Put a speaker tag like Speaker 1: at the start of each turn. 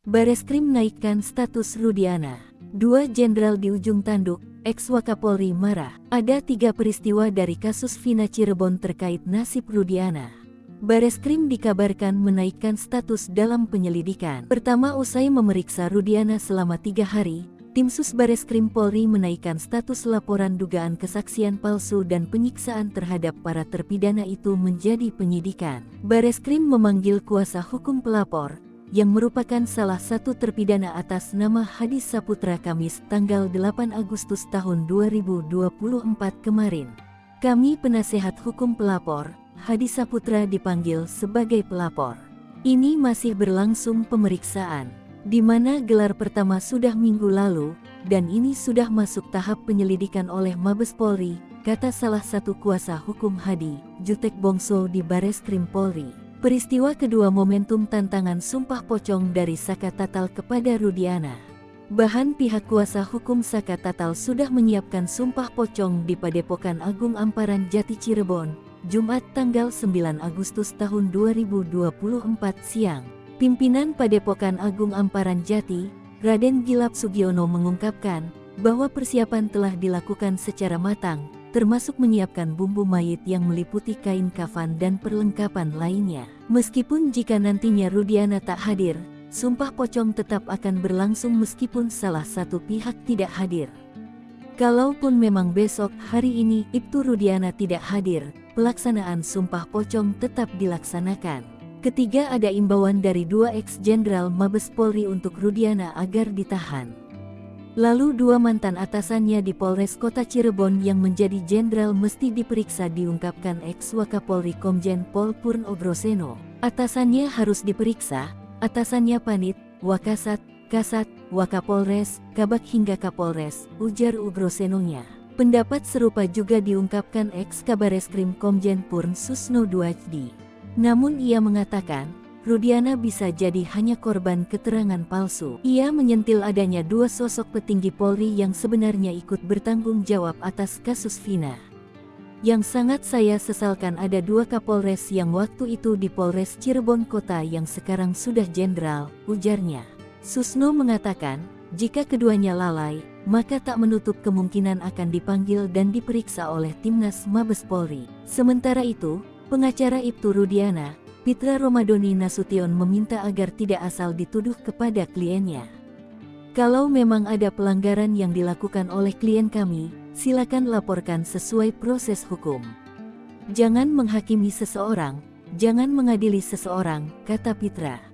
Speaker 1: Bareskrim naikkan status Rudiana. Dua jenderal di ujung tanduk, ex-Wakapolri marah. Ada 3 peristiwa dari kasus Vina Cirebon terkait nasib Rudiana. Bareskrim dikabarkan menaikkan status dalam penyelidikan. Pertama, usai memeriksa Rudiana selama 3 hari, Tim Sus Bareskrim Polri menaikkan status laporan dugaan kesaksian palsu dan penyiksaan terhadap para terpidana itu menjadi penyidikan. Bareskrim memanggil kuasa hukum pelapor, yang merupakan salah satu terpidana atas nama Hadi Saputra Kamis tanggal 8 Agustus tahun 2024 kemarin. Kami penasehat hukum pelapor, Hadi Saputra dipanggil sebagai pelapor. Ini masih berlangsung pemeriksaan, di mana gelar pertama sudah minggu lalu, dan ini sudah masuk tahap penyelidikan oleh Mabes Polri, kata salah satu kuasa hukum Hadi, Jutek Bongso di Bareskrim Polri. Peristiwa kedua momentum tantangan sumpah pocong dari Saka Tatal kepada Rudiana. Bahan pihak kuasa hukum Saka Tatal sudah menyiapkan sumpah pocong di Padepokan Agung Amparan Jati Cirebon, Jumat tanggal 9 Agustus tahun 2024 siang. Pimpinan Padepokan Agung Amparan Jati, Raden Gilap Sugiono mengungkapkan bahwa persiapan telah dilakukan secara matang, termasuk menyiapkan bumbu mayit yang meliputi kain kafan dan perlengkapan lainnya. Meskipun jika nantinya Rudiana tak hadir, sumpah pocong tetap akan berlangsung meskipun salah satu pihak tidak hadir. Kalaupun memang besok hari ini Ibtu Rudiana tidak hadir, pelaksanaan sumpah pocong tetap dilaksanakan. Ketiga, ada imbauan dari 2 ex-jenderal Mabes Polri untuk Rudiana agar ditahan. Lalu 2 mantan atasannya di Polres Kota Cirebon yang menjadi jenderal mesti diperiksa, diungkapkan ex-Wakapolri Komjen Pol Purno Groseno. Atasannya harus diperiksa, atasannya Panit, Wakasat, Kasat, Wakapolres, Kabak hingga Kapolres, ujar Ugrosenonya. Pendapat serupa juga diungkapkan ex-Kabareskrim Komjen Purn Susno Duajdi. Namun ia mengatakan, Rudiana bisa jadi hanya korban keterangan palsu. Ia menyentil adanya 2 sosok petinggi Polri yang sebenarnya ikut bertanggung jawab atas kasus Vina. Yang sangat saya sesalkan ada 2 Kapolres yang waktu itu di Polres Cirebon Kota yang sekarang sudah jenderal, ujarnya. Susno mengatakan, jika keduanya lalai, maka tak menutup kemungkinan akan dipanggil dan diperiksa oleh Timnas Mabes Polri. Sementara itu, pengacara Ibtu Rudiana, Pitra Romadoni Nasution meminta agar tidak asal dituduh kepada kliennya. Kalau memang ada pelanggaran yang dilakukan oleh klien kami, silakan laporkan sesuai proses hukum. Jangan menghakimi seseorang, jangan mengadili seseorang, kata Pitra.